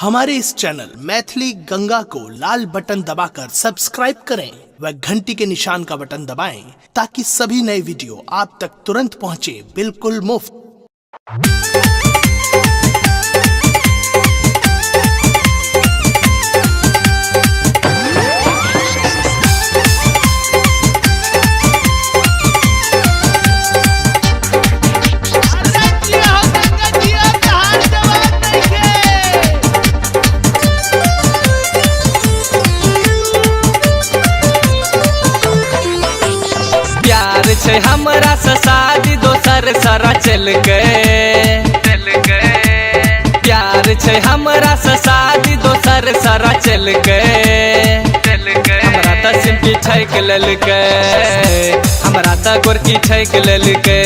हमारे इस चैनल मैथिली गंगा को लाल बटन दबाकर सब्सक्राइब करें व घंटी के निशान का बटन दबाएं ताकि सभी नए वीडियो आप तक तुरंत पहुंचे बिल्कुल मुफ्त। छे हमरा से शादी दोसर सरा चल गए प्यार छे हमरा से शादी दोसर सरा चल गए हमरा त सिंपी ठैक लेलकै हमरा त गोरकी ठैक लेलकै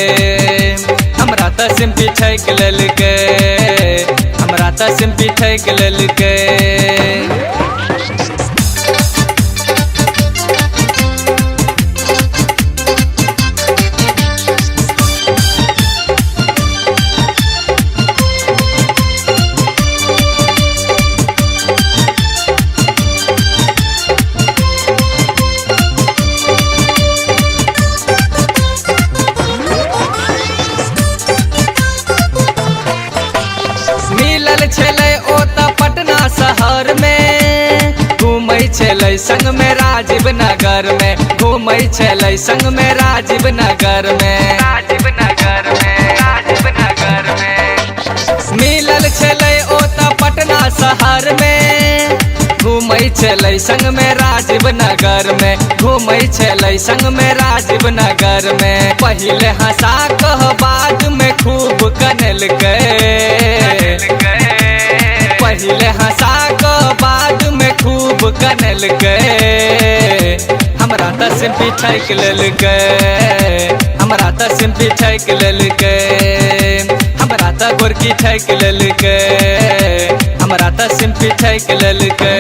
हमरा त सिंपी ठैक लेलकै हमरा त सिंपी ठैक लेलकै। छलै ओ त पटना शहर में घूमै छलै संग में राजीव नगर में घूमै छलै संग में राजीव नगर में मिलल छलै ओ त पटना शहर में घूमै छलै संग में राजीव नगर में घूमै छलै संग में राजीव नगर में पहिले हंसा कह बाद में खूब कनलकै पहिले हंसा को बाद में खूब कनलकै हमरा त सिंपी ठैक लेलकै हमरा त सिंपी ठैक लेलकै हमरा त गोरकी ठैक लेलकै हमरा त सिंपी ठैक लेलकै।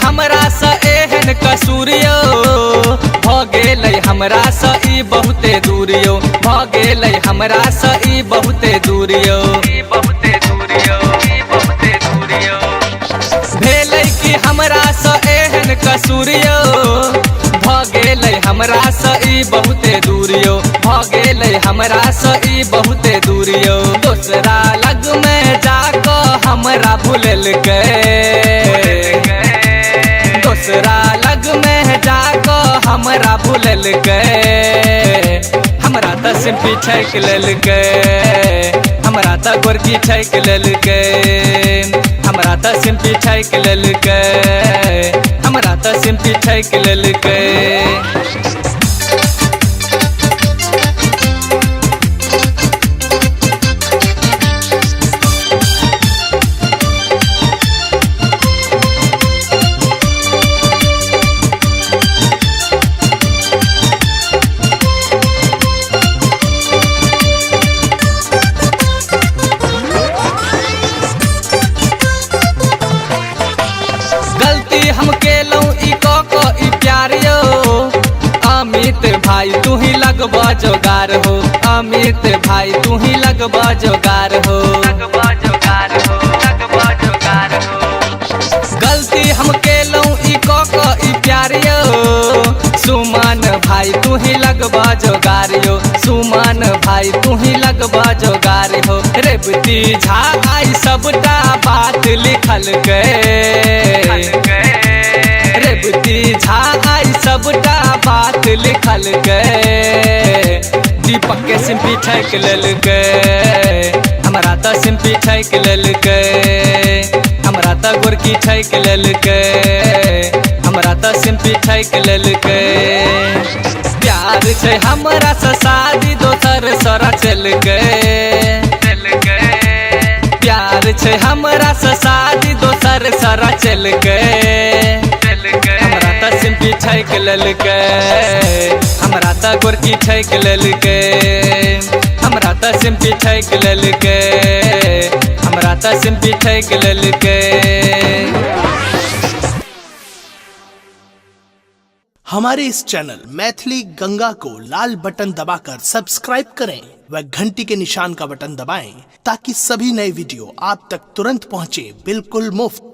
हमरा से एहन कसूरियो भ गेलै हमरा से ई बहुते दूरियो भ गेलै हमरा से ई बहुते दूरियो भेलै कि हमरा से एहन कसूरियो भ गेलै हमरा से ई बहुते दूरियो भ गेलै हमरा से ई बहुते दूरियो दोसरा लग में जाको हमरा भूललकै दूसरा लग में जाको हमरा भूललकै हमरा त सिंपी ठैक लेलकै हमरा त गोरकी ठैक लेलकै हमरा त सिंपी ठैक लेलकै हमरा त सिंपी ठैक लेलकै। हम केलौ ई को ई प्यारियो अमित भाई तू ही लगबा जोगार हो अमित भाई तू ही लगबा जोगार हो गलती हम केलौ ई को ई प्यारियो सुमन भाई तू ही लगबा जोगारियो सुमन भाई तू ही लगबा जोगार हो रेवती झा आई सबटा बात लिखल गए रेवती झा आई सबटा बात लिखल गए दीपक के सिंपी ठैक लेलकै हमरा त सिंपी ठैक लेलकै हमरा त गोरकी ठैक लेलकै हमरा त सिंपी ठैक लेलकै। प्यार छे हमरा से शादी दोसर सरा चल गए प्यार छे हमरा से शादी दोसर सरा चल गए ठैक लेलकै, हमरा त गोरकी ठैक लेलकै, हमरा त सिम्पी ठैक लेलकै, हमरा त सिम्पी ठैक लेलकै। हमारे इस चैनल मैथिली गंगा को लाल बटन दबाकर सब्सक्राइब करें व घंटी के निशान का बटन दबाएं ताकि सभी नए वीडियो आप तक तुरंत पहुंचे बिल्कुल मुफ्त।